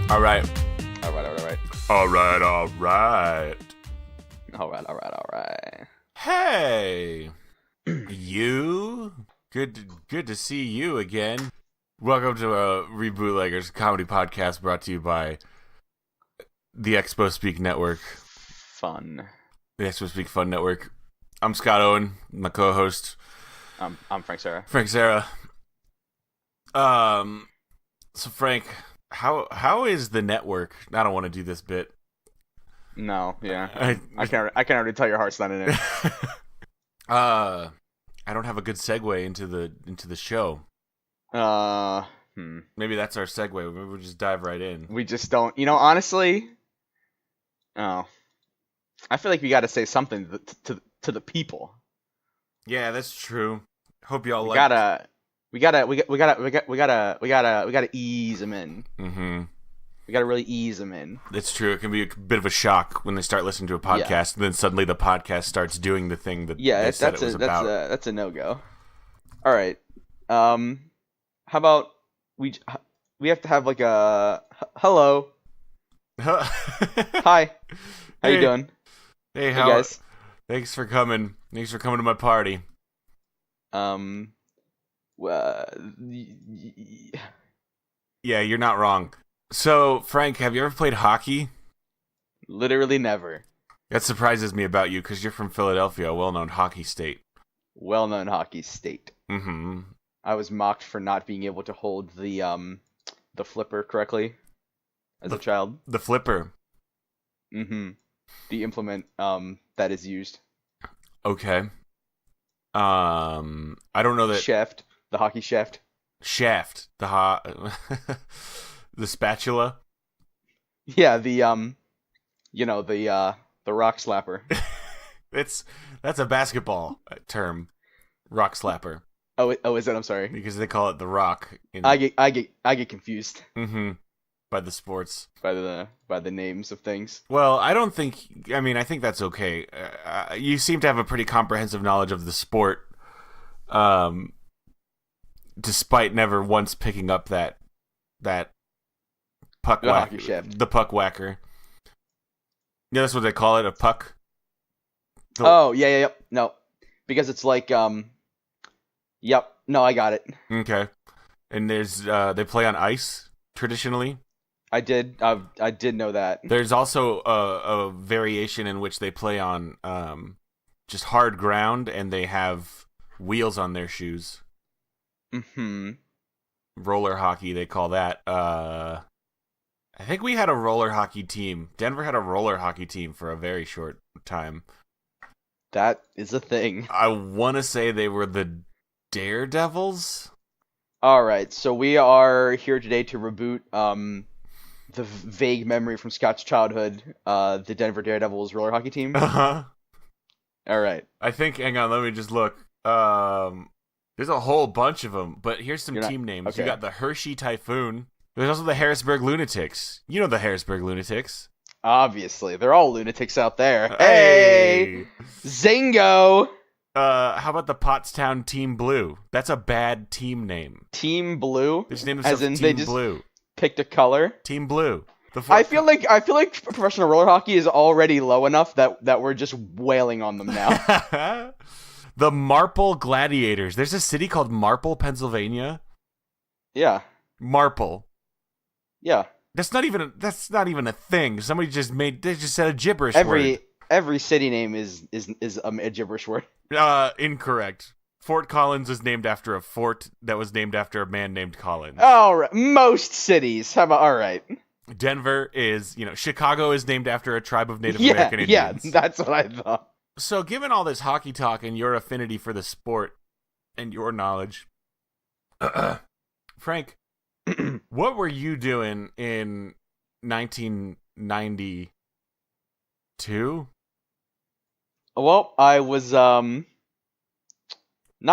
All right. All right. All right. All right. All right. Hey, you. Good to see you again. Welcome to Rebootleggers comedy podcast brought to you by the Expo Speak Network. Fun. The Expo Speak Fun Network. I'm Scott Owen, my co-host. I'm Frank Sarah. Frank Sarah. So Frank, how is the network? I don't want to do this bit. No, yeah. I can already tell your heart's not in it. I don't have a good segue into the show. Maybe that's our segue. Maybe we'll just dive right in. We just don't. Honestly. Oh, I feel like we got to say something to the people. Yeah, that's true. Hope y'all We like. gotta ease them in. Mm-hmm. We gotta really ease them in. It's true. It can be a bit of a shock when they start listening to a podcast, and then suddenly the podcast starts doing the thing that they said it was about. That's a no-go. All right. How about we have to have like a hello. Hi. How you doing? Hey, Hey guys. Thanks for coming. Thanks for coming to my party. Yeah, you're not wrong. So, Frank, have you ever played hockey? Literally never. That surprises me about you because you're from Philadelphia, a well-known hockey state. Well-known hockey state. Mm-hmm. I was mocked for not being able to hold the flipper correctly as a child. The flipper. Mm-hmm. The implement that is used. Okay. I don't know that. Shaft. The hockey shaft. Shaft. The spatula. Yeah, the rock slapper. That's a basketball term. Rock slapper. Oh, is it? I'm sorry. Because they call it the rock. I get confused. Mm-hmm. By the sports. By the names of things. Well, I think that's okay. You seem to have a pretty comprehensive knowledge of the sport. Despite never once picking up that puck whacker. The puck whacker. Yeah, that's what they call it, a puck. Yeah. No. Because it's like yep. No, I got it. Okay. And there's they play on ice traditionally. I did know that. There's also a variation in which they play on just hard ground, and they have wheels on their shoes. Mm-hmm. Roller hockey, they call that. I think we had a roller hockey team. Denver had a roller hockey team for a very short time. That is a thing. I want to say they were the Daredevils. All right, so we are here today to reboot the vague memory from Scott's childhood, the Denver Daredevils roller hockey team. Uh-huh. All right. I think, hang on, let me just look. There's a whole bunch of them, but here's some team names. Okay. You got the Hershey Typhoon. There's also the Harrisburg Lunatics. You know the Harrisburg Lunatics. Obviously. They're all lunatics out there. Hey! Zingo! How about the Pottstown Team Blue? That's a bad team name. Team Blue? They just named themselves Team Blue. Picked a color? Team Blue. I feel like professional roller hockey is already low enough that we're just wailing on them now. The Marple Gladiators. There's a city called Marple, Pennsylvania. Yeah. Marple. Yeah. That's not even a thing. Somebody they just said a gibberish word. Every city name is a gibberish word. Incorrect. Fort Collins is named after a fort that was named after a man named Collins. All right. Most cities. How about all right? Denver is, Chicago is named after a tribe of Native American Indians. Yeah, that's what I thought. So, given all this hockey talk and your affinity for the sport and your knowledge, Frank, what were you doing in 1992? Well, I was not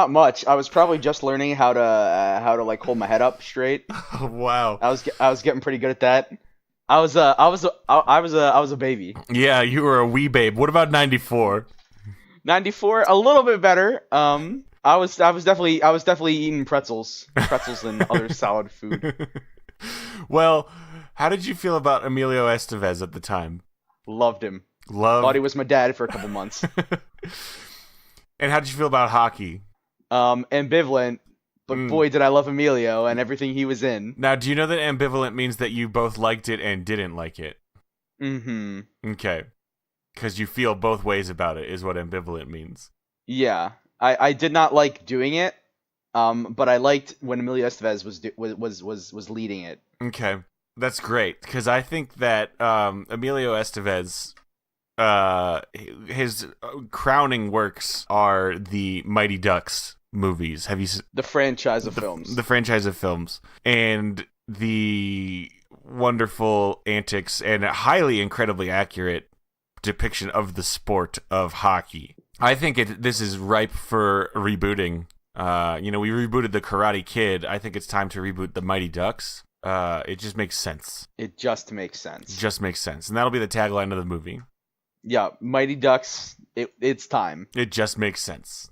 much. I was probably just learning how to like hold my head up straight. Oh, wow. I was getting pretty good at that. I was a baby. Yeah, you were a wee babe. What about 94? 94, a little bit better. I was definitely eating pretzels and other solid food. Well, How did you feel about Emilio Estevez at the time? Loved him. Love. Thought he was my dad for a couple months. And how did you feel about hockey? Ambivalent, but boy did I love Emilio and everything he was in. Now, do you know that ambivalent means that you both liked it and didn't like it? Mm-hmm. Okay. Because you feel both ways about it is what ambivalent means. Yeah. I did not like doing it, but I liked when Emilio Estevez was leading it. Okay. That's great, because I think that Emilio Estevez, his crowning works are the Mighty Ducks movies. Have you the franchise of films? The franchise of films, and the wonderful antics and highly incredibly accurate depiction of the sport of hockey. I think this is ripe for rebooting. We rebooted the Karate Kid. I think it's time to reboot the Mighty Ducks. It just makes sense. It just makes sense. Just makes sense, and that'll be the tagline of the movie. Yeah, Mighty Ducks. It's time. It just makes sense.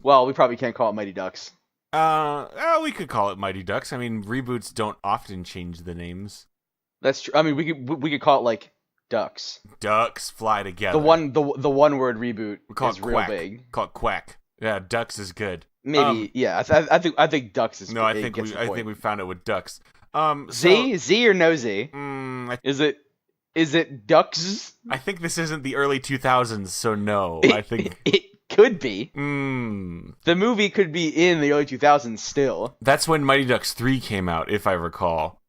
Well, we probably can't call it Mighty Ducks. We could call it Mighty Ducks. I mean, reboots don't often change the names. That's true. I mean, we could call it like Ducks. Ducks fly together. The one word reboot is real Quack. big. Call it Quack. Yeah, Ducks is good. Maybe, yeah. I think Ducks is. No, I think we found it with Ducks. Z or no Z? Is it Ducks? I think this isn't the early 2000s, so no. I think it could be. The movie could be in the early 2000s still. That's when Mighty Ducks 3 came out, if I recall.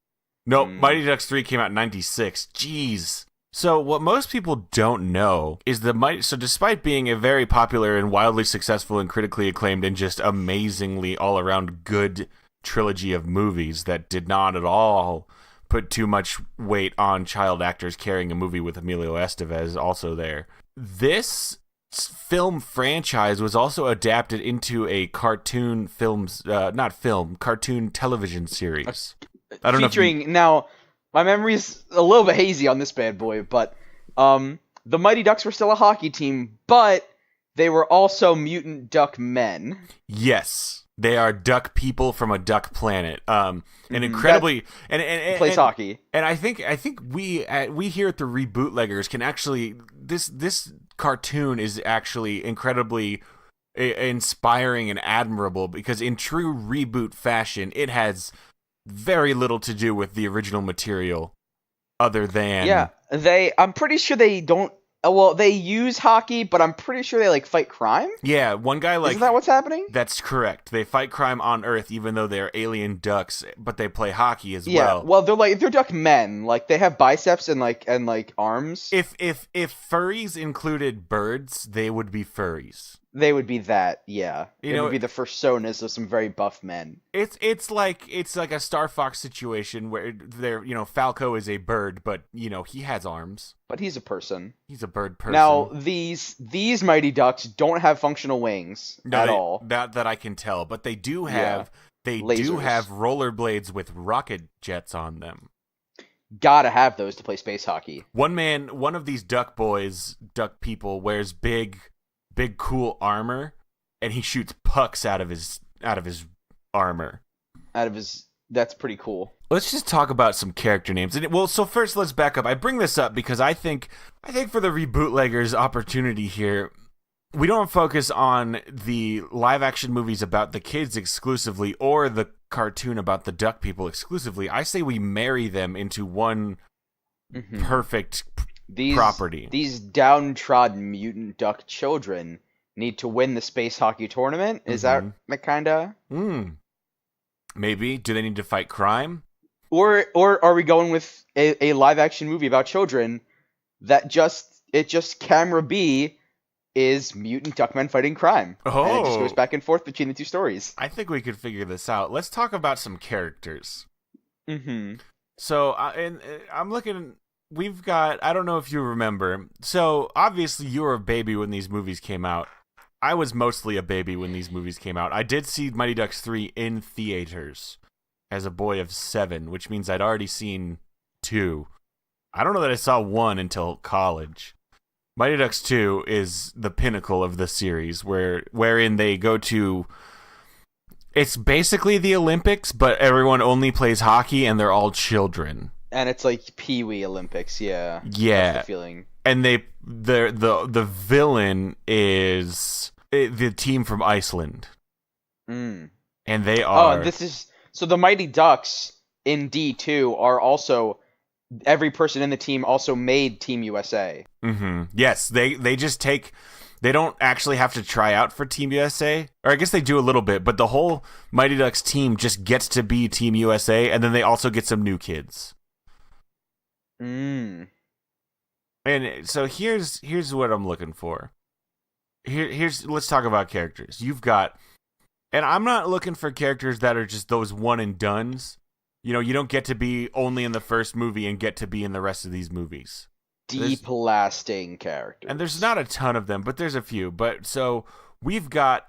No, Mighty Ducks 3 came out in 96. Jeez. So what most people don't know is so despite being a very popular and wildly successful and critically acclaimed and just amazingly all-around good trilogy of movies that did not at all put too much weight on child actors carrying a movie with Emilio Estevez also there, this film franchise was also adapted into a cartoon television series. I don't know now. My memory's a little bit hazy on this bad boy, but the Mighty Ducks were still a hockey team, but they were also mutant duck men. Yes, they are duck people from a duck planet. And incredibly and plays hockey. And I think we here at the Rebootleggers can actually this cartoon is actually incredibly inspiring and admirable because in true reboot fashion, it has very little to do with the original material other than I'm pretty sure they don't they use hockey, but I'm pretty sure they fight crime. Yeah, one guy isn't that what's happening? That's correct. They fight crime on Earth even though they're alien ducks, but they play hockey as well. Yeah, well they're duck men. They have biceps and arms. If furries included birds, they would be furries. They would be that, yeah. It would be the personas of some very buff men. It's like a Star Fox situation where Falco is a bird, but he has arms. But he's a person. He's a bird person. Now these Mighty Ducks don't have functional wings at all. That I can tell, but they do have rollerblades with rocket jets on them. Gotta have those to play space hockey. One of these duck people wears big cool armor, and he shoots pucks out of his armor. That's pretty cool. Let's just talk about some character names. So first let's back up. I bring this up because I think for the Rebootleggers opportunity here, we don't focus on the live action movies about the kids exclusively or the cartoon about the duck people exclusively. I say we marry them into one perfect property. These downtrodden mutant duck children need to win the space hockey tournament. Is that kinda? Maybe. Do they need to fight crime? Or are we going with a live action movie about children that just camera B is mutant duckmen fighting crime? Oh. And it just goes back and forth between the two stories. I think we could figure this out. Let's talk about some characters. So I'm looking. We've got, I don't know if you remember, so obviously you were a baby when these movies came out. I was mostly a baby when these movies came out. I did see Mighty Ducks 3 in theaters as a boy of 7, which means I'd already seen 2. I don't know that I saw 1 until college. Mighty Ducks 2 is the pinnacle of the series, wherein they go to... It's basically the Olympics, but everyone only plays hockey and they're all children. And it's like Pee Wee Olympics, yeah. That's Yeah, the feeling. and the villain is the team from Iceland, Mm. and they Oh, and are this is so the Mighty Ducks in D2 are also every person in the team also made Team USA. yes, they just take. They don't actually have to try out for Team USA, or I guess they do a little bit, but the whole Mighty Ducks team just gets to be Team USA, and then they also get some new kids. Mm. And so here's what I'm looking for. Here's let's talk about characters. You've got, and I'm not looking for characters that are just those one and dones. You know, you don't get to be only in the first movie and get to be in the rest of these movies. Deep lasting characters. And there's not a ton of them, but there's a few. But so we've got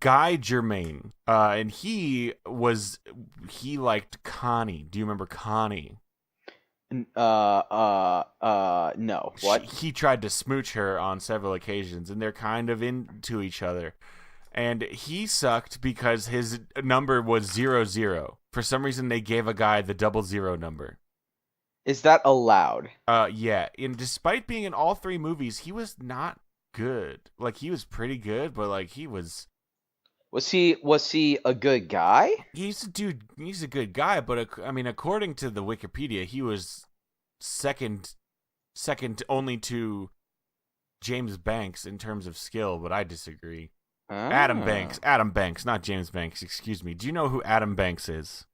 Guy Germain, and he liked Connie. Do you remember Connie? No. What? He tried to smooch her on several occasions, and they're kind of into each other. And he sucked because his number was 00. For some reason, they gave a guy the 00 number. Is that allowed? Yeah. And despite being in all three movies, he was not good. Like, he was pretty good, but like he was. Was he a good guy? He's a good guy, but I mean, according to the Wikipedia, he was second only to James Banks in terms of skill, but I disagree. Adam Banks, not James Banks, excuse me. Do you know who Adam Banks is?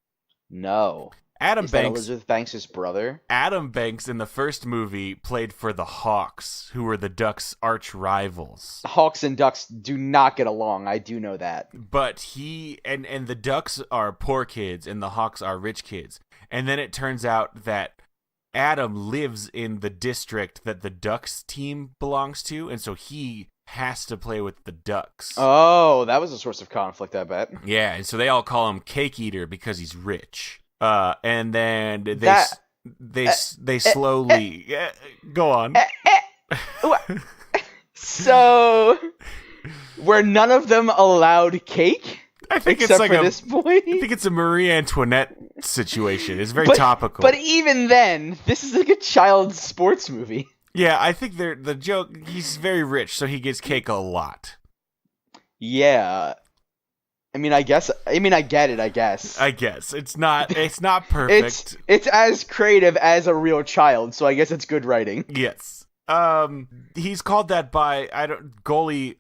No. Adam Is that Banks. Elizabeth Banks' brother? Adam Banks in the first movie played for the Hawks, who were the Ducks' arch rivals. Hawks and Ducks do not get along. I do know that. But he and the Ducks are poor kids and the Hawks are rich kids. And then it turns out that Adam lives in the district that the Ducks team belongs to, and so he has to play with the Ducks. Oh, that was a source of conflict, I bet. Yeah, and so they all call him Cake Eater because he's rich. And then they slowly go on. So, were none of them allowed cake? I think except it's like for this boy. I think it's a Marie Antoinette situation. It's very topical. But even then, this is like a child's sports movie. Yeah, I think the joke. He's very rich, so he gets cake a lot. Yeah. I mean, I get it. I guess it's not perfect. It's as creative as a real child, so I guess it's good writing. Yes. He's called that by goalie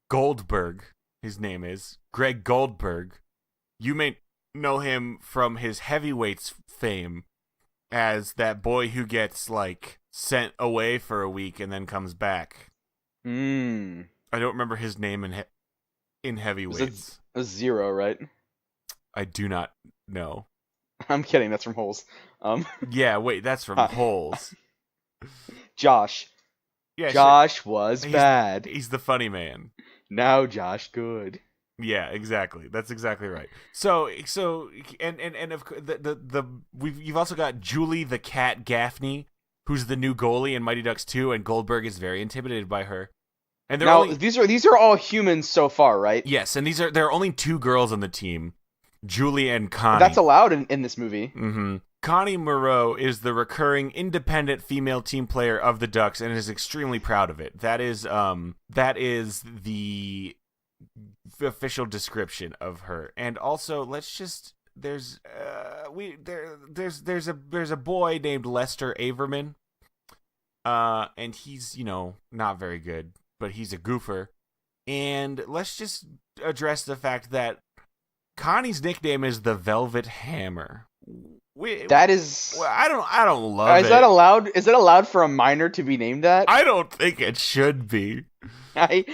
Goldberg. His name is Greg Goldberg. You may know him from his heavyweights fame as that boy who gets like sent away for a week and then comes back. I don't remember his name in heavyweights. A 0, right? I do not know. I'm kidding. That's from Holes. Yeah, wait, that's from Holes. Josh. Yeah, Josh was bad. He's the funny man. Now Josh good. Yeah, exactly. That's exactly right. So and of you've also got Julie the Cat Gaffney, who's the new goalie in Mighty Ducks 2, and Goldberg is very intimidated by her. And these are all humans so far, right? Yes, and there are only 2 girls on the team, Julie and Connie. That's allowed in this movie. Mm-hmm. Connie Moreau is the recurring independent female team player of the Ducks and is extremely proud of it. That is the official description of her. And also, there's a boy named Lester Averman, and he's not very good, but he's a goofer. And let's just address the fact that Connie's nickname is the Velvet Hammer. That is. I don't love it. Is that allowed? Is it allowed for a minor to be named that? I don't think it should be. I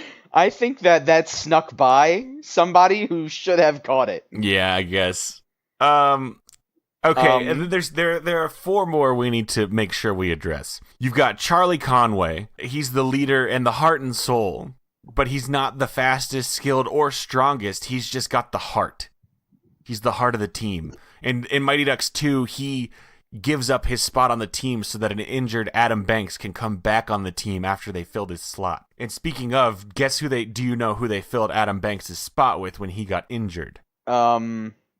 think that snuck by somebody who should have caught it. Yeah, I guess. Okay, and then there are 4 more we need to make sure we address. You've got Charlie Conway. He's the leader and the heart and soul, but he's not the fastest, skilled, or strongest. He's just got the heart. He's the heart of the team. And in Mighty Ducks 2, he gives up his spot on the team so that an injured Adam Banks can come back on the team after they filled his slot. And speaking of, do you know who they filled Adam Banks' spot with when he got injured?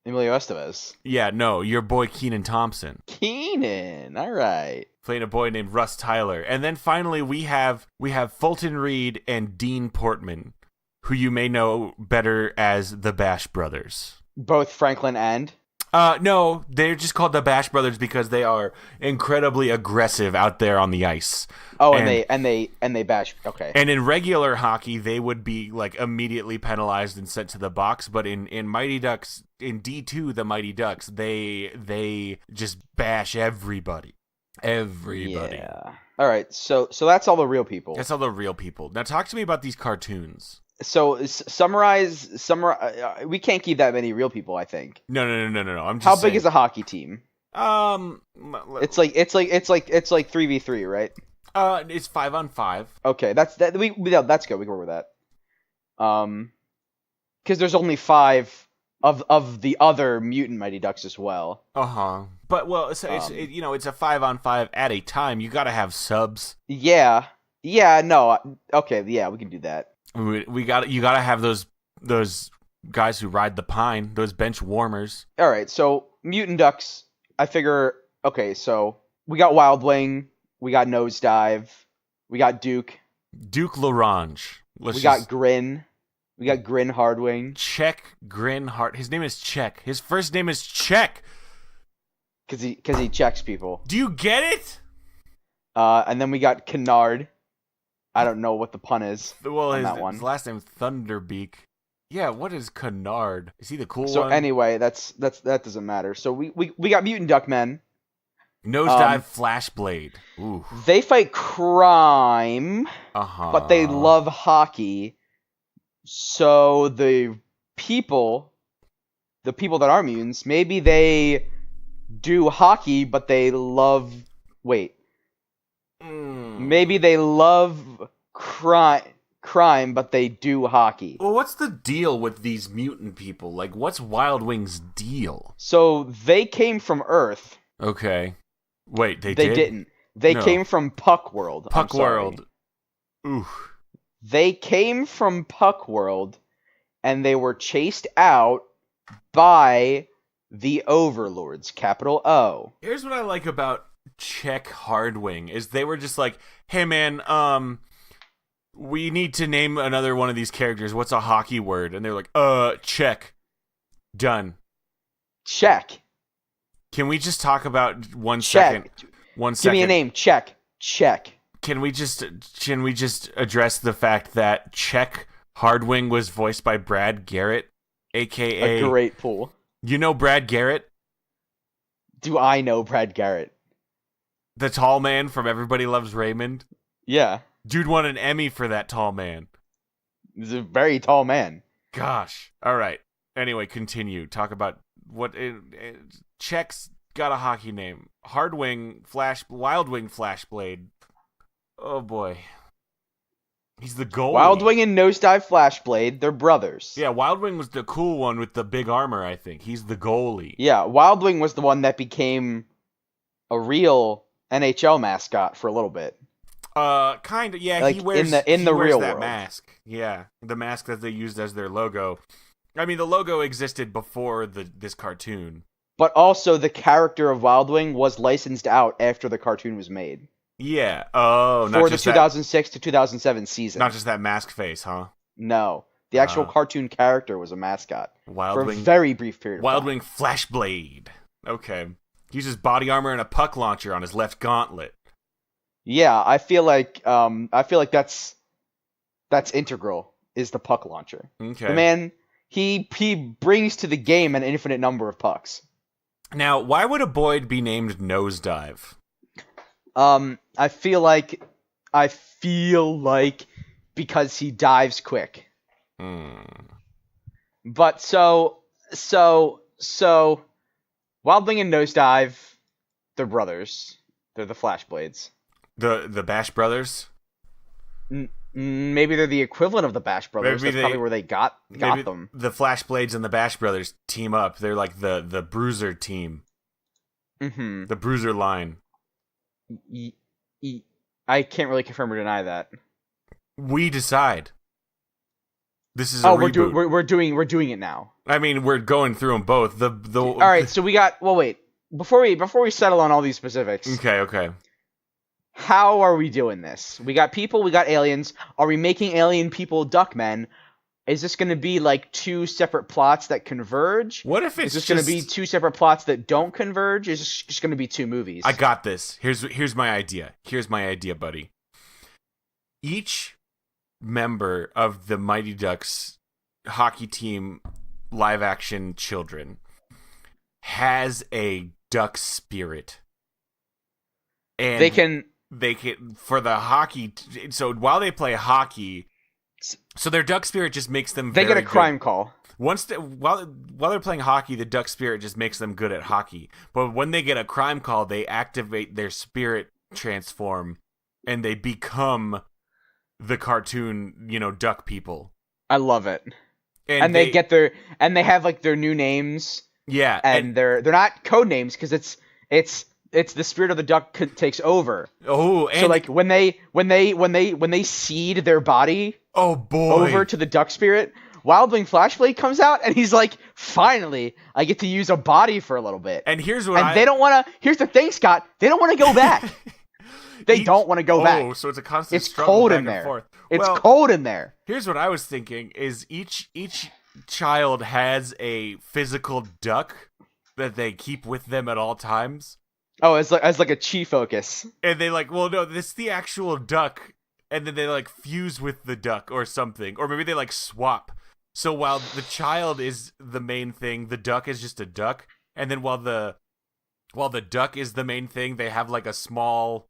Emilio Estevez. Yeah, no, your boy Keenan Thompson. Keenan. All right. Playing a boy named Russ Tyler. And then finally we have Fulton Reed and Dean Portman, who you may know better as the Bash Brothers. Both Franklin and? No, they're just called the Bash Brothers because they are incredibly aggressive out there on the ice. Oh, and they bash. Okay. And in regular hockey, they would be like immediately penalized and sent to the box. But in Mighty Ducks, in D2, the Mighty Ducks, they just bash everybody. Everybody. Yeah. All right. So that's all the real people. That's all the real people. Now talk to me about these cartoons. So summarize. We can't keep that many real people, I think. No. I'm just How saying. big is a hockey team? It's like 3v3, right? It's 5-on-5. Okay, that's good. We can work with that. Because there's only 5 of the other mutant Mighty Ducks as well. But it's it's a 5-on-5 at a time. You got to have subs. Yeah. No. Okay. Yeah, we can do that. You got to have those guys who ride the pine, those bench warmers. All right. So mutant ducks. I figure. Okay. So we got Wild Wing. We got Nosedive. We got Duke. Duke Larange. We got Grin. We got Grin Hardwing. Check Grin Hard. His name is Check. His first name is Check. Cause he checks people. Do you get it? And then we got Kennard. I don't know what the pun is. Well, on that one. His last name's Thunderbeak. Yeah, what is Kennard? Is he the cool one? So anyway, that doesn't matter. So we got Mutant Duckmen. Nosedive Flashblade. Ooh. They fight crime, but they love hockey. So the people that are mutants, maybe they do hockey, but they love. Wait. Maybe they love crime, but they do hockey. Well, what's the deal with these mutant people? Like, what's Wild Wing's deal? So they came from Earth. Okay. Wait, they didn't. They came from Puck World. Puck World. Ooh. They came from Puck World, and they were chased out by the Overlords, capital O. Here's what I like about Check Hardwing is they were just like, hey man, we need to name another one of these characters. What's a hockey word? And they're like, check. Done. Check. Can we just talk about Check. 1 second? 1 second. Give me a name. Check. Can we just address the fact that Check Hardwing was voiced by Brad Garrett, aka a great pool. You know Brad Garrett? Do I know Brad Garrett? The tall man from Everybody Loves Raymond? Yeah. Dude won an Emmy for that tall man. He's a very tall man. Gosh. All right. Anyway, continue. Talk about what Check's got a hockey name. Hardwing Wildwing Flashblade. Oh boy. He's the goalie. Wildwing and Nosedive Flashblade, they're brothers. Yeah, Wildwing was the cool one with the big armor, I think. He's the goalie. Yeah, Wildwing was the one that became a real NHL mascot for a little bit. Kind of. Yeah, like he wears in the real that world. mask. Yeah, the mask that they used as their logo. I mean, the logo existed before this cartoon. But also, the character of Wildwing was licensed out after the cartoon was made. Yeah. Oh, for the 2006 to 2007 season. Not just that mask face, huh? No, the actual cartoon character was a mascot for a very brief period of time. Wildwing Flashblade. Okay. He uses body armor and a puck launcher on his left gauntlet. Yeah, I feel like that's integral. Is the puck launcher? Okay. The man he brings to the game an infinite number of pucks. Now, why would a Boyd be named Nosedive? I feel like because he dives quick. But so Wildwing and Nosedive, they're brothers. They're the Flashblades. The Bash Brothers? Maybe they're the equivalent of the Bash Brothers. That's probably where they got them. The Flashblades and the Bash Brothers team up. They're like the Bruiser team. Mm-hmm. The Bruiser line. I can't really confirm or deny that. We decide. This is a reboot. We're doing it now. I mean, we're going through them both. All right, so we got. Well, wait. Before we settle on all these specifics. Okay. How are we doing this? We got people. We got aliens. Are we making alien people Duckmen? Is this going to be like two separate plots that converge? What if it's Is this going to be two separate plots that don't converge? Is this just going to be two movies? I got this. Here's my idea. Here's my idea, buddy. Each member of the Mighty Ducks hockey team live action children has a duck spirit. And they can for the hockey, so while they play hockey, so their duck spirit just makes them they very get a crime good. Call. While they're playing hockey, the duck spirit just makes them good at hockey. But when they get a crime call, they activate their spirit transform and they become the cartoon, duck people. I love it. And they get they have like their new names. Yeah, and they're not code names because it's the spirit of the duck takes over. Oh, and so like when they seed their body, oh boy, over to the duck spirit, Wildwing Flashblade comes out and he's like, finally, I get to use a body for a little bit. And here's what they don't want to. Here's the thing, Scott. They don't want to go back. They don't want to go back. Oh, so it's a constant it's struggle cold back in there. And forth. It's cold in there. Here's what I was thinking: is each child has a physical duck that they keep with them at all times. Oh, as like a chi focus. And they like, well, no, this is the actual duck, and then they like fuse with the duck or something, or maybe they like swap. So while the child is the main thing, the duck is just a duck, and then while the duck is the main thing, they have like a small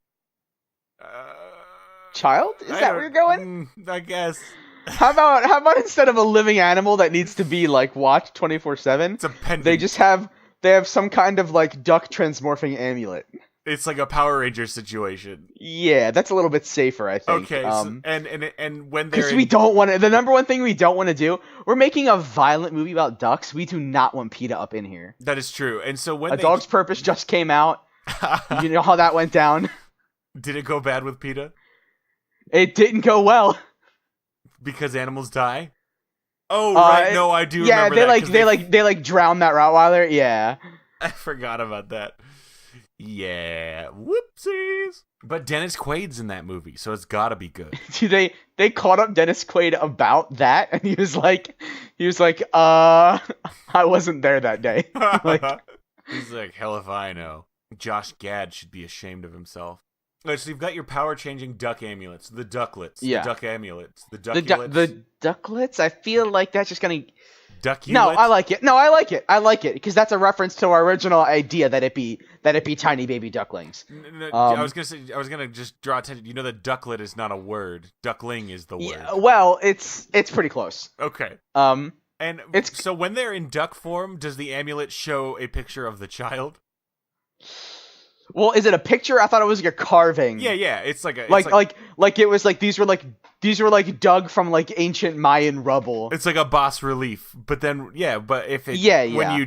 child. Is that where you're going? I guess. How about instead of a living animal that needs to be like watched 24/7, it's a pendant. They have some kind of like duck transmorphing amulet. It's like a Power Ranger situation. Yeah, that's a little bit safer, I think. Okay, so, and when they're because we don't want to. The number one thing we don't want to do. We're making a violent movie about ducks. We do not want PETA up in here. That is true. And so when A Dog's Purpose just came out. You know how that went down. Did it go bad with PETA? It didn't go well. Because animals die? Oh, right. No, I do remember that. Yeah, they like drown that Rottweiler. Yeah. I forgot about that. Yeah. Whoopsies. But Dennis Quaid's in that movie, so it's gotta be good. They caught up Dennis Quaid about that, and he was like, I wasn't there that day. He's like, hell if I know. Josh Gad should be ashamed of himself. Right, so you've got your power-changing duck amulets, the ducklets, the duck amulets, the duckulets. The ducklets? I feel like that's just gonna... Duckulets? No, I like it. I like it, because that's a reference to our original idea that it be tiny baby ducklings. No, I was gonna just draw attention. You know that ducklet is not a word. Duckling is the word. Yeah, well, it's pretty close. Okay. So when they're in duck form, does the amulet show a picture of the child? Well, is it a picture? I thought it was like a carving. Yeah. It's like a it was like these were like dug from like ancient Mayan rubble. It's like a bas relief. But then but if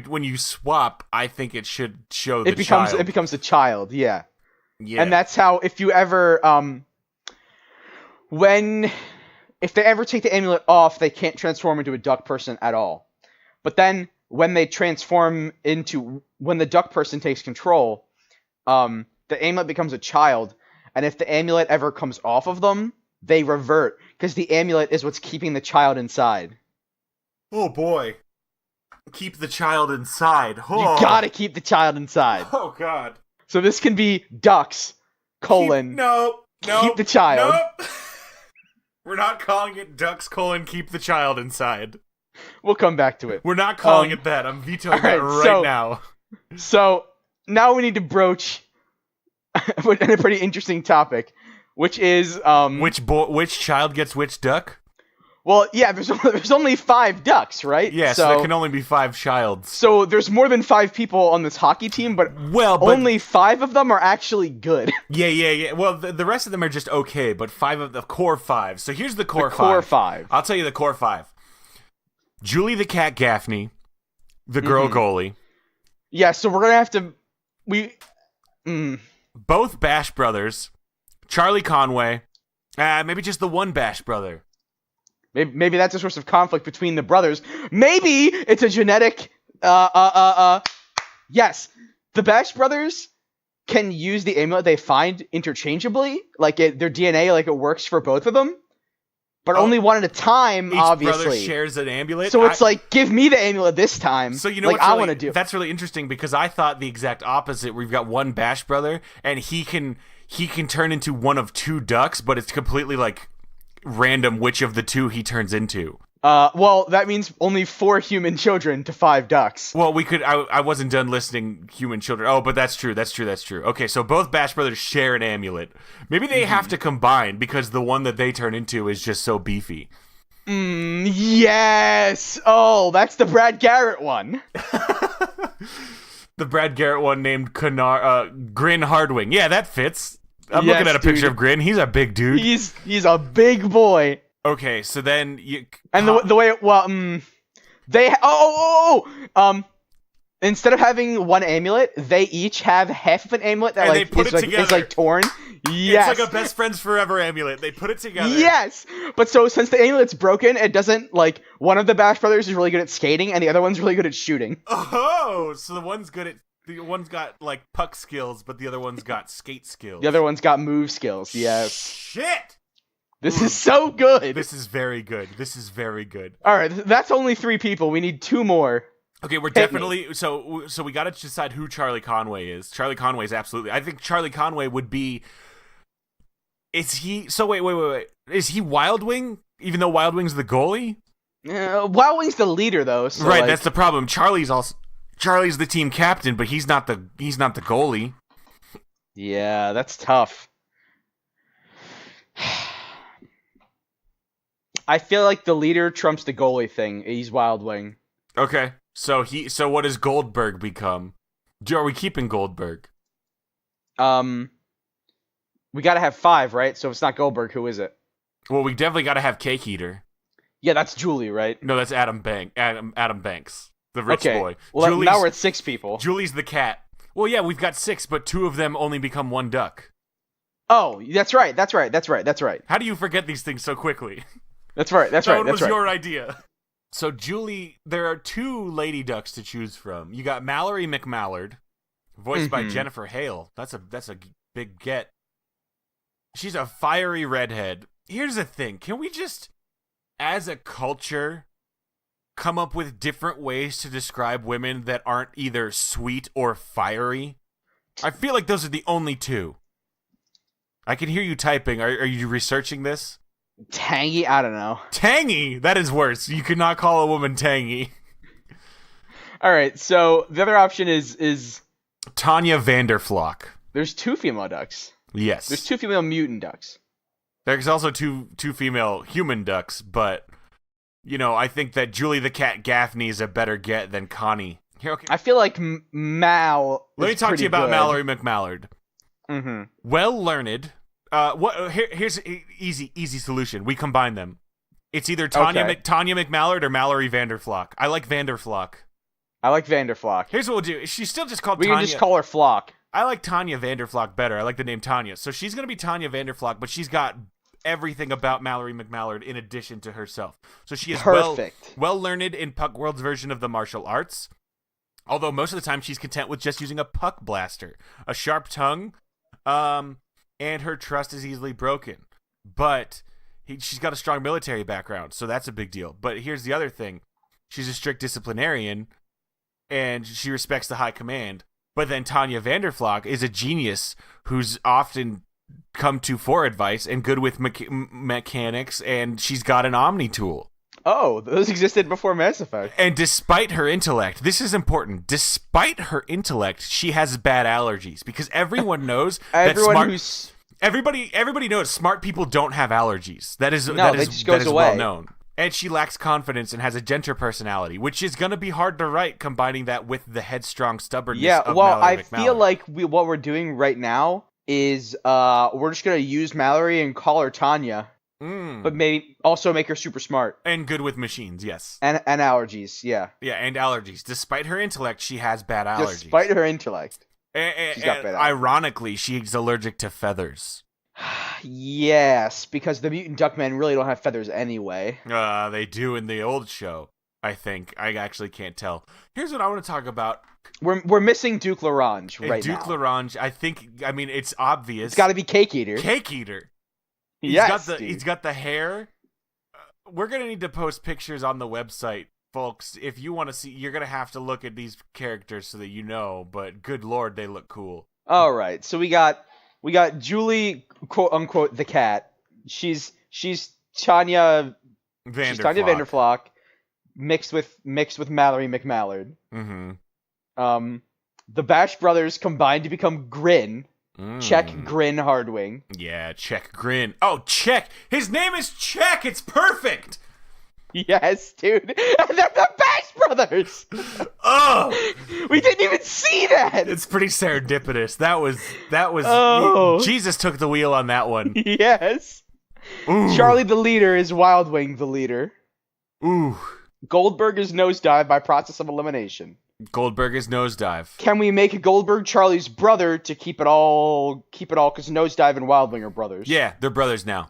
when you swap, I think it should show the child. It becomes a child. Yeah. Yeah. And that's how if you ever if they ever take the amulet off, they can't transform into a duck person at all. But then when the duck person takes control, the amulet becomes a child, and if the amulet ever comes off of them, they revert, because the amulet is what's keeping the child inside. Oh boy. Keep the child inside. Oh. You gotta keep the child inside. Oh god. So this can be ducks, keep the child. Nope. We're not calling it ducks, keep the child inside. We'll come back to it. We're not calling it that. I'm vetoing that right now. So... now we need to broach a pretty interesting topic, which is which child gets which duck? Well, yeah, there's only 5 ducks, right? Yeah, so there can only be 5 childs. So there's more than 5 people on this hockey team, but only 5 of them are actually good. Yeah. Well, the rest of them are just okay, but 5 of the core 5. So here's the core 5. Core 5. I'll tell you the core 5. Julie the Cat Gaffney, the girl goalie. Yeah, so we're gonna have to. Both Bash brothers, Charlie Conway, maybe just the one Bash brother. Maybe that's a source of conflict between the brothers. Maybe it's a genetic. Yes, the Bash brothers can use the amulet they find interchangeably, like their DNA, like it works for both of them, but only one at a time. Each obviously, brother shares an amulet. So it's like, give me the amulet this time. So you know like what I want to do. That's really interesting because I thought the exact opposite. We've got one Bash brother, and he can turn into one of two ducks, but it's completely like random which of the two he turns into. Well, that means only 4 human children to 5 ducks. Well, we could. I wasn't done listing human children. Oh, but that's true. That's true. Okay, so both Bash brothers share an amulet. Maybe they have to combine because the one that they turn into is just so beefy. Yes. Oh, that's the Brad Garrett one. The Brad Garrett one named Grin Hardwing. Yeah, that fits. I'm looking at a picture of Grin. He's a big dude. He's a big boy. Okay, so then you and the way they instead of having one amulet, they each have half of an amulet that like is like torn. Yes. It's like a best friends forever amulet. They put it together. Yes. But so since the amulet's broken, it doesn't like one of the Bash brothers is really good at skating and the other one's really good at shooting. Oh, so the one's got like puck skills, but the other one's got skate skills. The other one's got move skills. Yes. Shit. This is so good. This is very good. All right, that's only 3 people. We need 2 more. Okay, we're definitely so we got to decide who Charlie Conway is. Charlie Conway is absolutely. I think Charlie Conway would be. Is he? So wait. Is he Wild Wing? Even though Wild Wing's the goalie. Wild Wing's the leader though. So right, that's the problem. Charlie's the team captain, but he's not the goalie. Yeah, that's tough. I feel like the leader trumps the goalie thing. He's Wild Wing. Okay. So what does Goldberg become? Are we keeping Goldberg? We gotta have 5, right? So if it's not Goldberg, who is it? Well, we definitely gotta have Cake Eater. Yeah, that's Julie, right? No, that's Adam Banks, the rich boy. Well, now we're at 6 people. Julie's the cat. Well, yeah, we've got 6, but 2 of them only become 1 duck. Oh, that's right. How do you forget these things so quickly? That's right. That was your idea. So Julie, there are 2 lady ducks to choose from. You got Mallory McMallard, voiced by Jennifer Hale. That's a big get. She's a fiery redhead. Here's the thing. Can we just, as a culture, come up with different ways to describe women that aren't either sweet or fiery? I feel like those are the only 2. I can hear you typing. Are you researching this? Tangy? I don't know. Tangy? That is worse. You could not call a woman tangy. All right, so the other option is Tanya Vanderflock. There's 2 female ducks. Yes. There's 2 female mutant ducks. There's also two female human ducks, but I think that Julie the Cat Gaffney is a better get than Connie. Here, okay. I feel like Mal. Let me talk to you about Mallory McMallard. Mm-hmm. Well learned. Here's an easy solution. We combine them. It's either Tanya McMallard or Mallory Vanderflock. I like Vanderflock. I like Vanderflock. Here's what we'll do. She's still just called Tanya. Tanya. We can just call her Flock. I like Tanya Vanderflock better. I like the name Tanya. So she's going to be Tanya Vanderflock, but she's got everything about Mallory McMallard in addition to herself. So she is well learned in Puckworld's version of the martial arts. Although most of the time she's content with just using a puck blaster, a sharp tongue, and her trust is easily broken. But she's got a strong military background, so that's a big deal. But here's the other thing. She's a strict disciplinarian, and she respects the high command. But then Tanya Vanderflock is a genius who's often come to for advice and good with mechanics, and she's got an Omni tool. Oh, those existed before Mass Effect. And despite her intellect, this is important, despite her intellect, she has bad allergies, because everyone knows everybody knows smart people don't have allergies. That is well known. And she lacks confidence and has a gentle personality, which is going to be hard to write, combining that with the headstrong stubbornness of Mallory McMallard. Feel like what we're doing right now is we're just going to use Mallory and call her Tanya. But maybe also make her super smart. And good with machines, yes. And allergies, yeah. Yeah, and allergies. Despite her intellect, she has bad allergies. Despite her intellect. She's got bad allergies. Ironically, she's allergic to feathers. Yes, because the mutant duckmen really don't have feathers anyway. They do in the old show, I think. I actually can't tell. Here's what I want to talk about. We're missing Duke Larange right now. Duke Larange, I mean, it's obvious. It's got to be Cake Eater. Cake Eater. Yes, he's got the hair. We're gonna need to post pictures on the website, folks. If you want to see, you're gonna have to look at these characters so that you know. But good lord, they look cool. All right, so we got Julie, quote unquote, the cat. She's Tanya Vanderflock mixed with Mallory McMallard. Mm-hmm. The Bash brothers combined to become Grin. Check Grin Hardwing. Yeah, Check Grin. Oh, Check! His name is Check! It's perfect! Yes, dude. And they're the Bash brothers! Oh! We didn't even see that! It's pretty serendipitous. That was Oh. Jesus took the wheel on that one. Yes. Ooh. Charlie the leader is Wild Wing the leader. Ooh. Goldberg is nosedive by process of elimination. Goldberg is Nosedive. Can we make Goldberg Charlie's brother to keep it all? Because Nosedive and Wild Wing are brothers. Yeah, they're brothers now.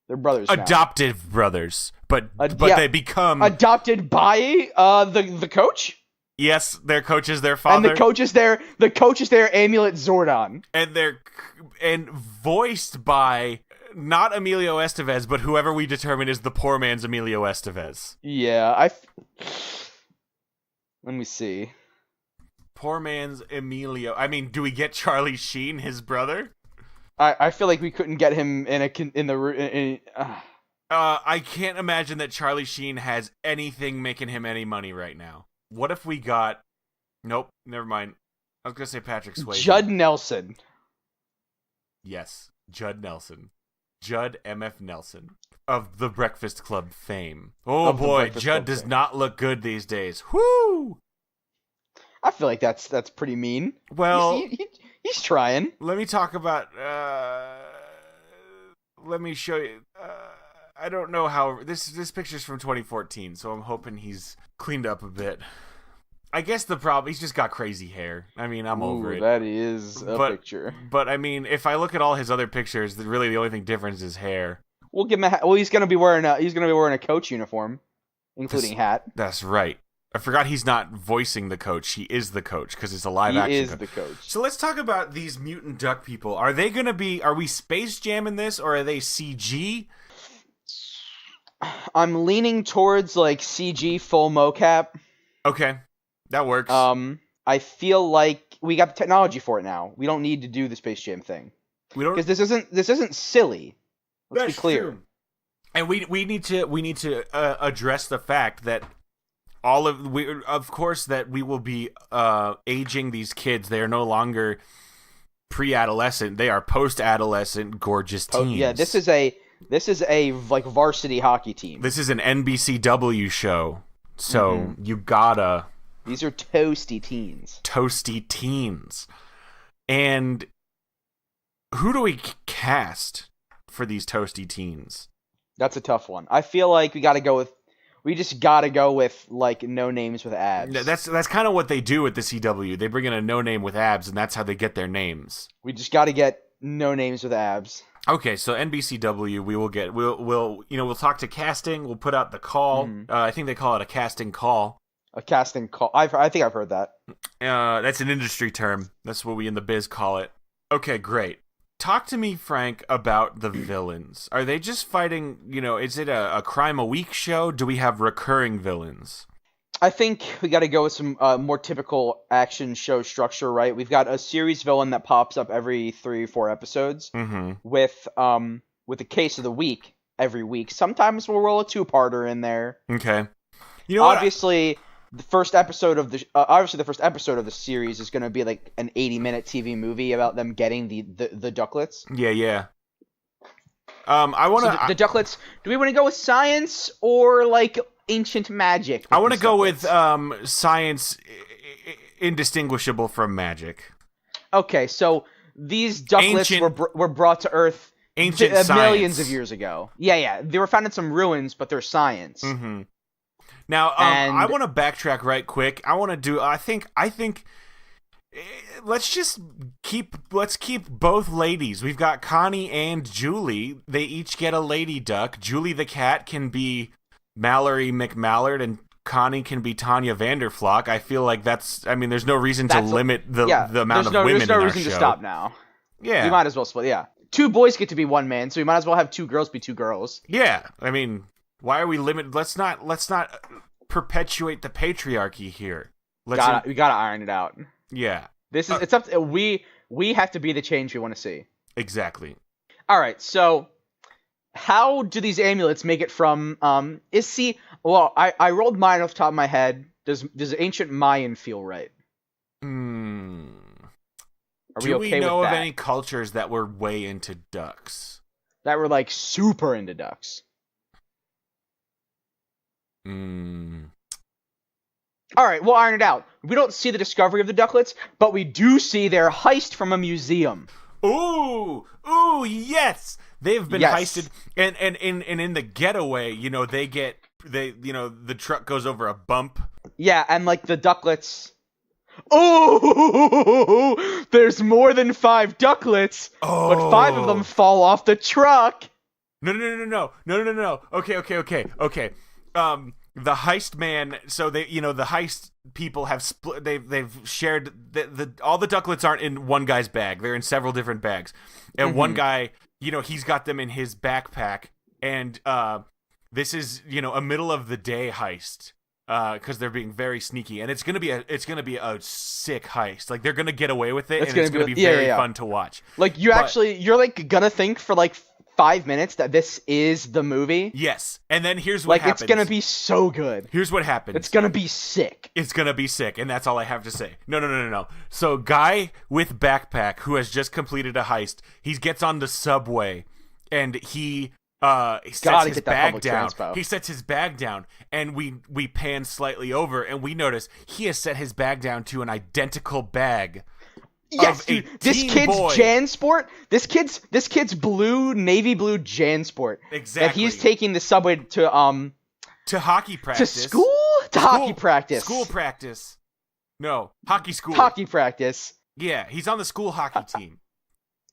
They're brothers now. Adoptive brothers, but yeah. they become adopted by the coach. Yes, their coach is their father, and the coach is their Amulet Zordon, and voiced by not Emilio Estevez, but whoever we determine is the poor man's Emilio Estevez. Yeah, let me see. Poor man's Emilio. I mean, do we get Charlie Sheen, his brother? I feel like we couldn't get him I can't imagine that Charlie Sheen has anything making him any money right now. What if we got? Nope, never mind. I was gonna say Patrick Swayze. Judd Nelson. Yes, Judd Nelson. Judd M.F. Nelson of the Breakfast Club fame. Oh boy, Judd does not look good these days. Whoo! I feel like that's pretty mean. Well, he's trying. Let me talk about. Let me show you. I don't know how this picture's from 2014, so I'm hoping he's cleaned up a bit. I guess the problem, he's just got crazy hair. I mean, I'm over it. That is a picture. But I mean, if I look at all his other pictures, really the only thing different is his hair. We'll give him he's gonna be wearing a coach uniform, including hat. That's right. I forgot he's not voicing the coach. He is the coach because it's a live action. He is the coach. So let's talk about these mutant duck people. Are we Space Jam in this, or are they CG? I'm leaning towards like CG full mocap. Okay. That works. I feel like we got the technology for it now. We don't need to do the Space Jam thing. We don't, because this isn't silly. Let's be clear. True. And we need to address the fact that we will be aging these kids. They are no longer pre-adolescent. They are post-adolescent, gorgeous teens. Yeah, this is a like varsity hockey team. This is an NBCW show, so you gotta. These are toasty teens. Toasty teens. And who do we cast for these toasty teens? That's a tough one. I feel like we just gotta go with like no names with abs. That's kind of what they do at the CW. They bring in a no name with abs, and that's how they get their names. We just gotta get no names with abs. Okay, so NBCW, we'll talk to casting. We'll put out the call. I think they call it a casting call. A casting call. I think I've heard that. That's an industry term. That's what we in the biz call it. Okay, great. Talk to me, Frank, about the villains. Are they just fighting, is it a crime a week show? Do we have recurring villains? I think we got to go with some more typical action show structure, right? We've got a series villain that pops up every 3 or 4 episodes with a case of the week every week. Sometimes we'll roll a 2-parter in there. Okay. You know what? Obviously, the first episode of the series is going to be like an 80-minute TV movie about them getting the ducklets. Yeah. I want to the ducklets. Do we want to go with science or like ancient magic? I want to go with science indistinguishable from magic. Okay, so these ducklets were brought to Earth millions of years ago. Yeah, they were found in some ruins, but they're science. Mm-hmm. Now, I want to backtrack right quick. I think let's keep both ladies. We've got Connie and Julie. They each get a lady duck. Julie the cat can be Mallory McMallard, and Connie can be Tanya Vanderflock. I feel like there's no reason to limit the amount of women in our show. There's no reason to stop now. Yeah. We might as well split, yeah. 2 boys get to be 1 man, so we might as well have 2 girls be 2 girls. Yeah. I mean, why are we limited? Let's not perpetuate the patriarchy here. We gotta iron it out. Yeah. It's up to, we have to be the change we want to see. Exactly. All right, so how do these amulets make it from I rolled mine off the top of my head. Does ancient Mayan feel right? Do we know of any cultures that were way into ducks? That were like super into ducks. All right, we'll iron it out. We don't see the discovery of the ducklets, but we do see their heist from a museum. Ooh, yes. They've been heisted, and in the getaway, the truck goes over a bump. Yeah, and like the ducklets. Oh, there's more than 5 ducklets, but 5 of them fall off the truck. No. Okay. The heist man. So the heist people have split. They've shared all the ducklets aren't in one guy's bag. They're in several different bags, and one guy, he's got them in his backpack, and this is a middle of the day heist. Because they're being very sneaky, and it's gonna be a sick heist. Like, they're gonna get away with it, and it's gonna be very fun to watch. Like, you're like gonna think for like 5 minutes that this is the movie. Yes, and then here's what happens. It's gonna be so good. Here's what happens. It's gonna be sick. It's gonna be sick, and that's all I have to say. No. So, guy with backpack who has just completed a heist, he gets on the subway, and he sets his bag down. He sets his bag down, and we pan slightly over, and we notice he has set his bag down to an identical bag. Yes, dude, this kid's JanSport. This kid's navy blue JanSport. Exactly. That he's taking the subway to hockey practice. To school? Hockey practice. School practice. No, hockey school. Hockey practice. Yeah, he's on the school hockey team.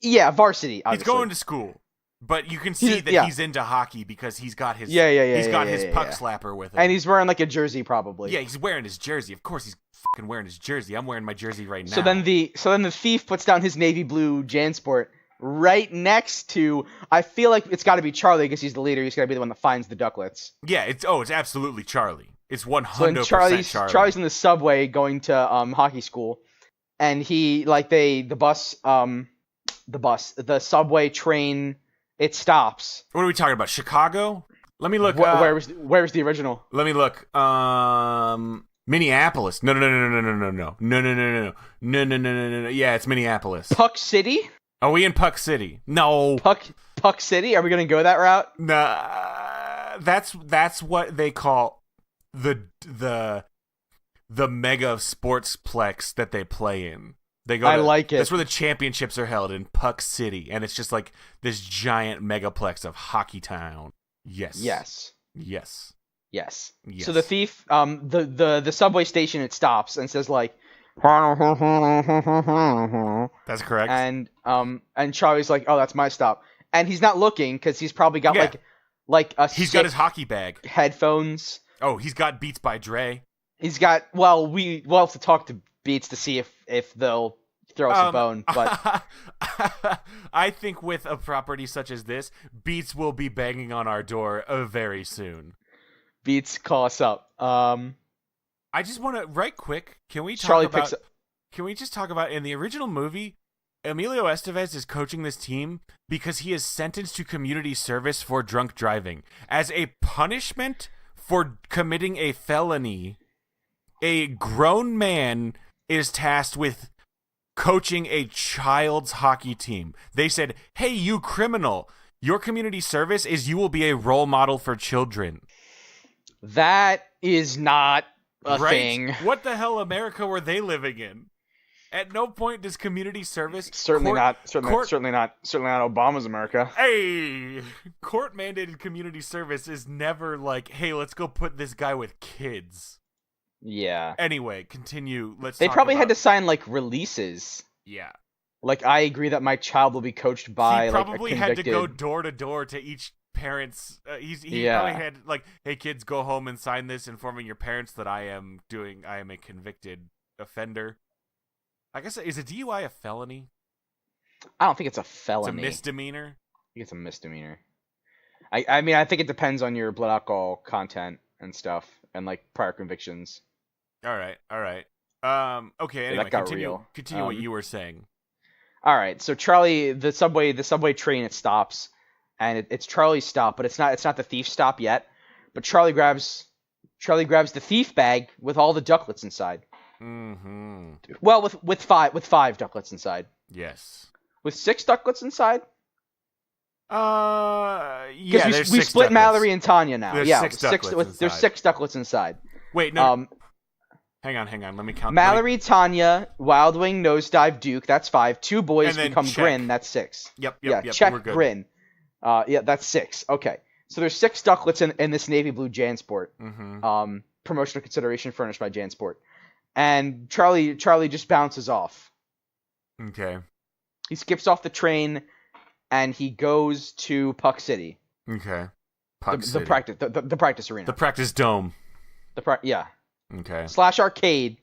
Yeah, varsity. Obviously. He's going to school. But you can see that he's into hockey because he's got his puck slapper with him. And he's wearing like a jersey probably. Yeah, he's wearing his jersey. Of course he's fucking wearing his jersey. I'm wearing my jersey right now. So then the thief puts down his navy blue JanSport right next to, I feel like it's got to be Charlie because he's the leader. He's got to be the one that finds the ducklets. Yeah, it's absolutely Charlie. It's 100% so Charlie's in the subway going to hockey school, and he the subway train, it stops. What are we talking about? Chicago? Let me look. Where was the original? Let me look. Minneapolis. No. Yeah, it's Minneapolis. Puck City? Are we in Puck City? No. Puck City? Are we gonna go that route? Nah. That's what they call the mega sportsplex that they play in. I like it. That's where the championships are held, in Puck City, and it's just like this giant megaplex of Hockey Town. Yes. So the thief, the subway station, it stops and says like, that's correct. And Charlie's like, oh, that's my stop, and he's not looking because he's probably got he's got his hockey bag, headphones. Oh, he's got Beats by Dre. He's got we'll have to talk to Beats to see if they'll throw us a bone, but I think with a property such as this, Beats will be banging on our door very soon. Beats, call us up. I just want to right quick. Can we just talk about in the original movie, Emilio Estevez is coaching this team because he is sentenced to community service for drunk driving. As a punishment for committing a felony, a grown man is tasked with coaching a child's hockey team. They said, hey, you criminal, your community service is you will be a role model for children. That is not a thing. What the hell America were they living in? At no point does community service certainly not Obama's America. Hey, court mandated community service is never like, hey, let's go put this guy with kids. Yeah. Anyway, continue. They probably had to sign like releases. Yeah. Like, I agree that my child will be coached by he like a probably convicted... had to go door to door to each parent's. He probably had like, hey kids, go home and sign this, informing your parents that I am a convicted offender. I guess, is a DUI a felony? I don't think it's a felony. It's a misdemeanor. I think it's a misdemeanor. I mean, I think it depends on your blood alcohol content and stuff, and like prior convictions. All right. Okay. Anyway, that got real. Continue what you were saying. All right. So Charlie, the subway train, it stops, and it's Charlie's stop, but it's not the thief's stop yet. But Charlie grabs the thief bag with all the ducklets inside. Mm-hmm. Well, with five ducklets inside. Yes. With 6 ducklets inside. Yeah. We split ducklets. Mallory and Tanya now. There's yeah, 6 ducklets inside. There's 6 ducklets inside. Wait, no. Hang on. Let me count. Mallory, Tanya, Wild Wing, Nosedive, Duke. That's 5. 2 boys become check. Grin. That's 6. Yep. Check we're good. Grin. Yeah, that's 6. Okay. So there's 6 ducklets in this navy blue JanSport. Mm-hmm. Promotional consideration furnished by JanSport. And Charlie just bounces off. Okay. He skips off the train, and he goes to Puck City. Okay. The practice arena. The practice dome. Yeah. Okay. / arcade.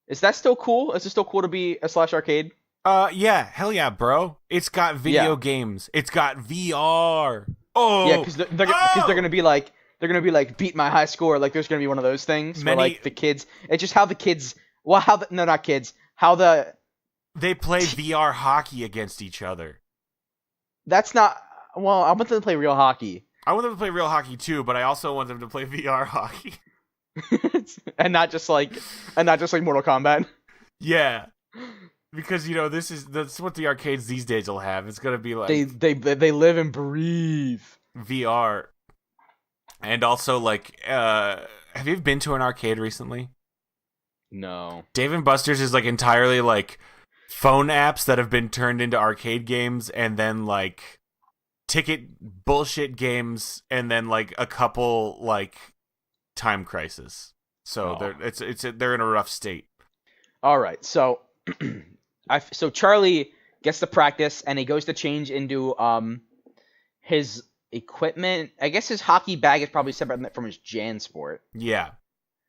Is that still cool? Is it still cool to be a / arcade? Yeah. Hell yeah, bro. It's got video games. It's got VR. Oh. Yeah, because they're gonna be like beat my high score. Like there's gonna be one of those things where like the kids. It's just how the kids. Well, not kids. How they play VR hockey against each other. That's not. Well, I want them to play real hockey. I want them to play real hockey too, but I also want them to play VR hockey. and not just like Mortal Kombat. Yeah, because that's what the arcades these days will have. It's gonna be like they live and breathe VR, and also like have you been to an arcade recently? No. Dave & Buster's is like entirely like phone apps that have been turned into arcade games, and then like ticket bullshit games, and then like a couple like Time Crisis. So they're in a rough state. All right, so so Charlie gets to practice, and he goes to change into his equipment. I guess his hockey bag is probably separate from his JanSport. Yeah,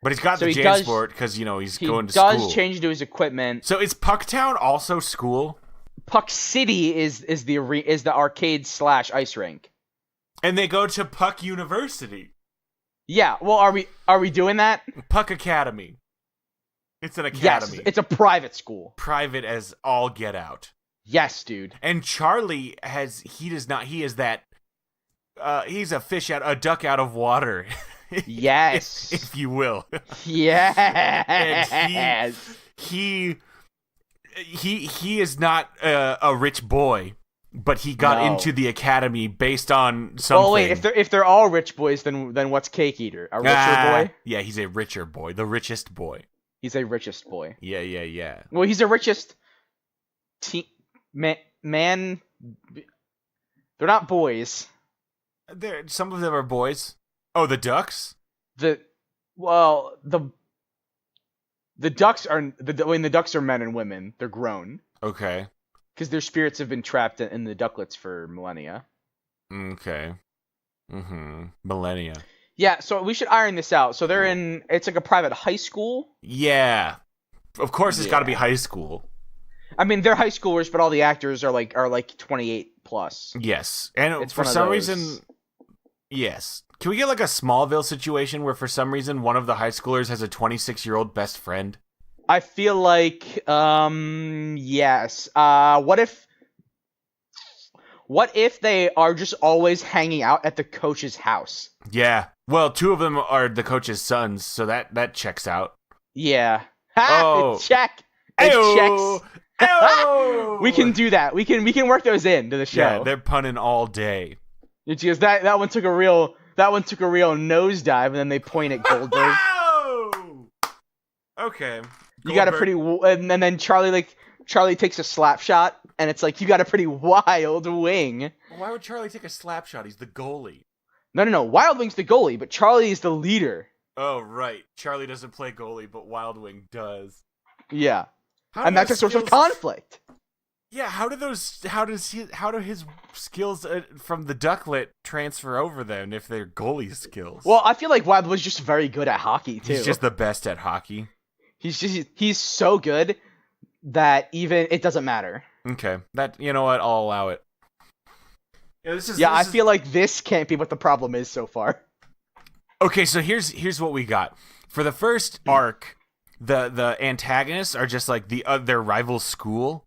but he's got the JanSport because he's going to school. He does change into his equipment. So is Pucktown also school? Puck City is the arcade / ice rink. And they go to Puck University. Yeah, well, are we doing that? Puck Academy. It's an academy. Yes, it's a private school. Private as all get out. Yes, dude. And Charlie he's a duck out of water. Yes. if you will. Yes. And he is not a rich boy, but he got into the academy based on something. Oh wait, if they're all rich boys, then what's Cake Eater? A richer boy? Yeah, he's a richer boy, the richest boy. He's a richest boy. Yeah. Well, he's the richest man. They're not boys. Some of them are boys. Oh, the ducks? The ducks are the ducks are men and women. They're grown. Okay. Because their spirits have been trapped in the ducklets for millennia. Okay. Millennia. Yeah, so we should iron this out. So it's like a private high school. Yeah. Of course it's got to be high school. I mean, they're high schoolers, but all the actors are like 28 plus. Yes. And for some reason, yes. Can we get like a Smallville situation where for some reason one of the high schoolers has a 26-year-old best friend? I feel like yes. What if they are just always hanging out at the coach's house? Yeah. Well, 2 of them are the coach's sons, so that checks out. Yeah. Check. It checks. We can do that. We can work those into the show. Yeah, they're punning all day. It's just that one took a real nosedive, and then they point at Goldberg. Okay. You got a pretty, and then Charlie takes a slap shot, and it's like, you got a pretty wild wing. Why would Charlie take a slap shot? He's the goalie. No. Wild Wing's the goalie, but Charlie is the leader. Oh, right. Charlie doesn't play goalie, but Wild Wing does. Yeah. How And that's a source of conflict. Yeah, how do his skills from the Ducklet transfer over then if they're goalie skills? Well, I feel like Wild was just very good at hockey too. He's just the best at hockey. He's so good that even it doesn't matter. Okay, you know what? I'll allow it. I feel like this can't be what the problem is so far. Okay, so here's what we got. For the first arc, the antagonists are just like their rival school,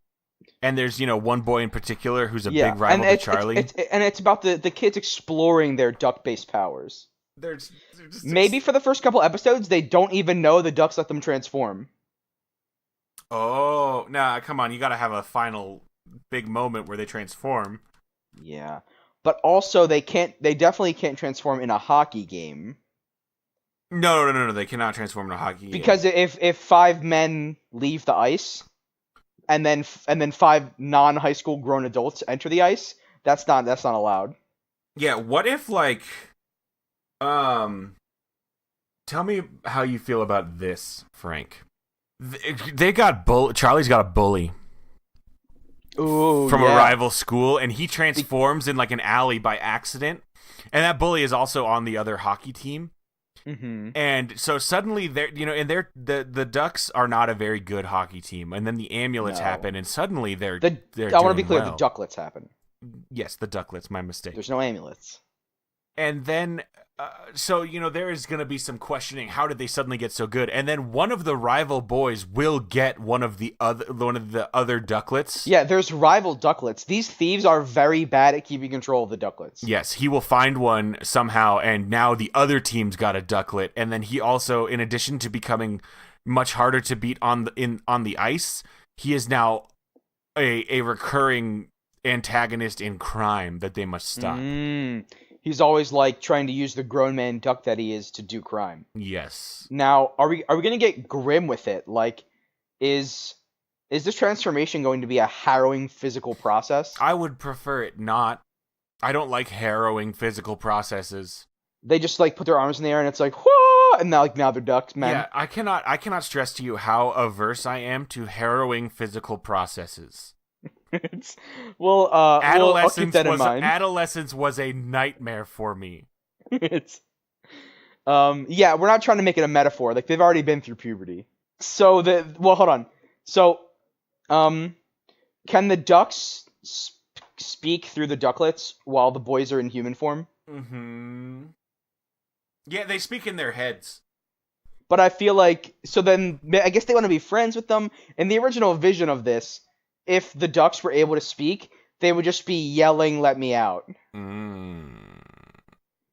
and there's one boy in particular who's a big rival to Charlie. It's about the kids exploring their duck-based powers. Maybe for the first couple episodes, they don't even know the ducks let them transform. Oh, nah, come on. You gotta have a final big moment where they transform. Yeah. But also, they definitely can't transform in a hockey game. No. They cannot transform in a hockey game. Because if 5 men leave the ice, and then 5 non-high school grown adults enter the ice, that's not allowed. Yeah, what if, tell me how you feel about this, Frank. Charlie's got a bully. Ooh, from a rival school, and he transforms in an alley by accident, and that bully is also on the other hockey team. Mm-hmm. And so suddenly the Ducks are not a very good hockey team, and then the amulets happen, and suddenly they're I want to be clear, the Ducklets happen. Yes, the Ducklets, my mistake. There's no amulets. And then so there is going to be some questioning, how did they suddenly get so good? And then one of the rival boys will get one of the other Ducklets. Yeah, there's rival Ducklets. These thieves are very bad at keeping control of the Ducklets. Yes, he will find one somehow, and now the other team's got a Ducklet, and then he also, in addition to becoming much harder to beat on the ice, he is now a recurring antagonist in crime that they must stop. He's always trying to use the grown man duck that he is to do crime. Yes. Now, are we going to get grim with it? Is this transformation going to be a harrowing physical process? I would prefer it not. I don't like harrowing physical processes. They just put their arms in the air and it's whoa, and now they're ducks, man. Yeah, I cannot stress to you how averse I am to harrowing physical processes. I'll keep that in mind. Adolescence was a nightmare for me. We're not trying to make it a metaphor. They've already been through puberty. So hold on. So, can the ducks speak through the Ducklets while the boys are in human form? Mm-hmm. Yeah, they speak in their heads. But I feel so then I guess they want to be friends with them. In the original vision of this, if the ducks were able to speak, they would just be yelling, "Let me out."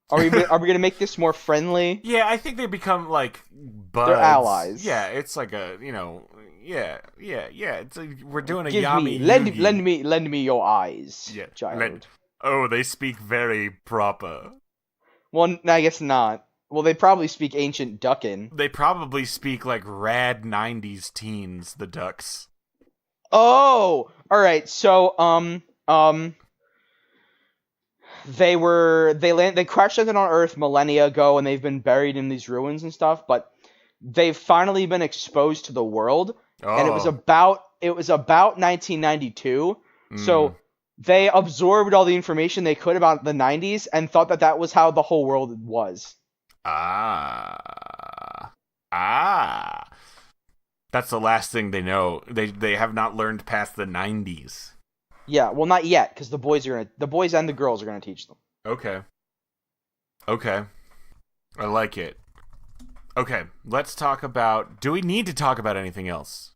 Are we gonna make this more friendly? Yeah, I think they become buds. They're allies. Yeah, it's yeah. It's we're doing a Give yummy. me, lend me your eyes, child. They speak very proper. Well, I guess not. Well, they probably speak ancient Duckin. They probably speak rad 90s teens, the ducks. Oh, all right. So, they crash landed on Earth millennia ago, and they've been buried in these ruins and stuff. But they've finally been exposed to the world, and it was about 1992. So they absorbed all the information they could about the 90s and thought that was how the whole world was. That's the last thing they know. They have not learned past the 90s. Yeah, well, not yet, because the boys and the girls are gonna teach them. Okay. I like it. Okay, let's talk about... Do we need to talk about anything else?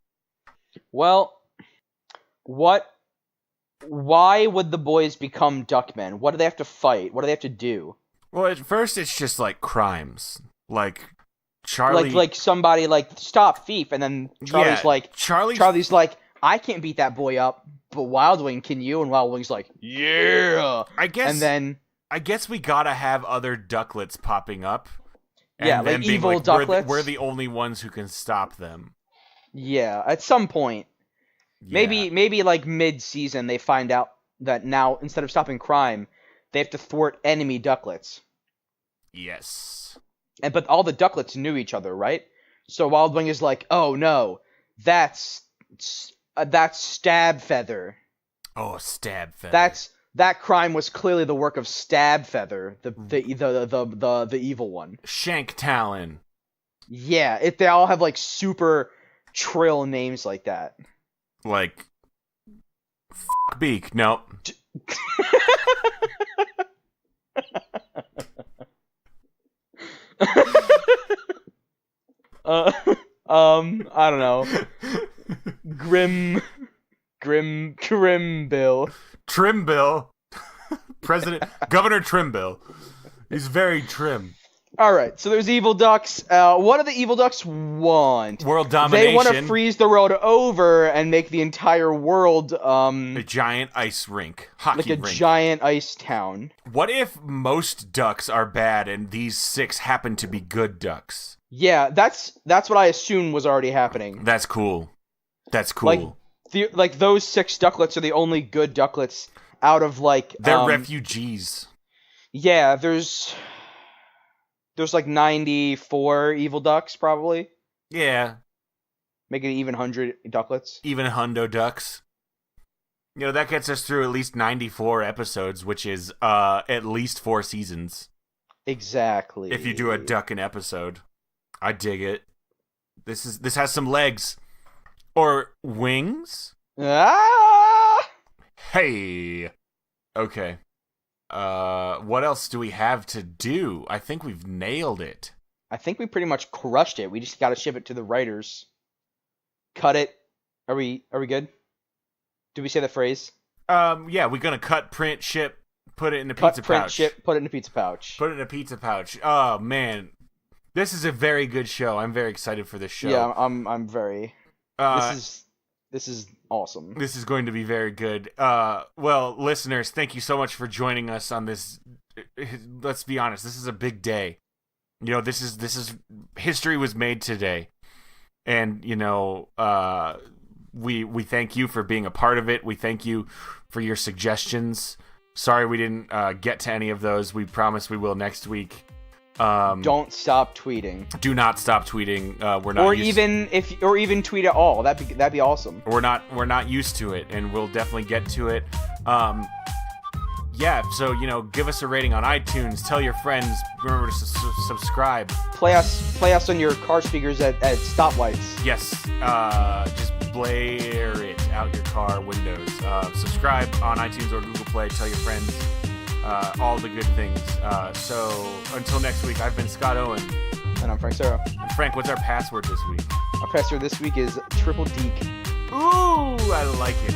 Well, why would the boys become Duckmen? What do they have to fight? What do they have to do? Well, at first it's just crimes. Charlie... somebody stop thief, and then Charlie's I can't beat that boy up, but Wild Wing can you? And Wild Wing's yeah. I guess. And then I guess we gotta have other Ducklets popping up. Yeah, evil Ducklets. We're the only ones who can stop them. Yeah, at some point. Yeah. Maybe mid-season they find out that now instead of stopping crime, they have to thwart enemy Ducklets. Yes. but all the ducklets knew each other, right? So Wild Wing is like, oh no, that's Stab Feather. Oh, Stab Feather. That crime was clearly the work of Stab Feather, the evil one. Shank Talon. Yeah, they all have like super trill names like that. Like Beak. Nope. I don't know. Grimbill. Trimbill. Governor Trimbill. He's very trim. Alright, so there's evil ducks. What do the evil ducks want? World domination. They want to freeze the world over and make the entire world, a giant ice rink. Hockey rink. Giant ice town. What if most ducks are bad and these 6 happen to be good ducks? Yeah, that's what I assumed was already happening. That's cool. That's cool. Like those 6 ducklets are the only good ducklets out of like... They're refugees. Yeah, there's like 94 evil ducks, probably. Yeah. Make it even 100 ducklets. Even hundo ducks. You know, that gets us through at least 94 episodes, which is at least 4 seasons. Exactly. If you do a duck an episode. I dig it. This has some legs. Or wings? Ah! Hey. Okay. What else do we have to do? I think we've nailed it. I think we pretty much crushed it. We just gotta ship it to the writers. Cut it. Are we good? Did we say the phrase? Yeah, we're gonna cut, print, ship, put it in a pizza pouch. Print, ship, put it in a pizza pouch. Put it in a pizza pouch. Oh man. This is a very good show. I'm very excited for this show. Yeah, I'm very This is awesome. This is going to be very good. Well, listeners, thank you so much for joining us on this. Let's be honest, this is a big day. You know, this is history was made today, and you know, we thank you for being a part of it. We thank you for your suggestions. Sorry we didn't get to any of those. We promise we will next week. Don't stop tweeting. Do not stop tweeting. We're not. Or even tweet at all. That'd be awesome. We're not used to it, and we'll definitely get to it. Yeah. So you know, give us a rating on iTunes. Tell your friends. Remember to subscribe. Play us on your car speakers at stoplights. Yes. Just blare it out your car windows. Subscribe on iTunes or Google Play. Tell your friends. All the good things. So until next week, I've been Scott Owen. And I'm Frank Serra. Frank, what's our password this week? Our password this week is triple deek. Ooh, I like it.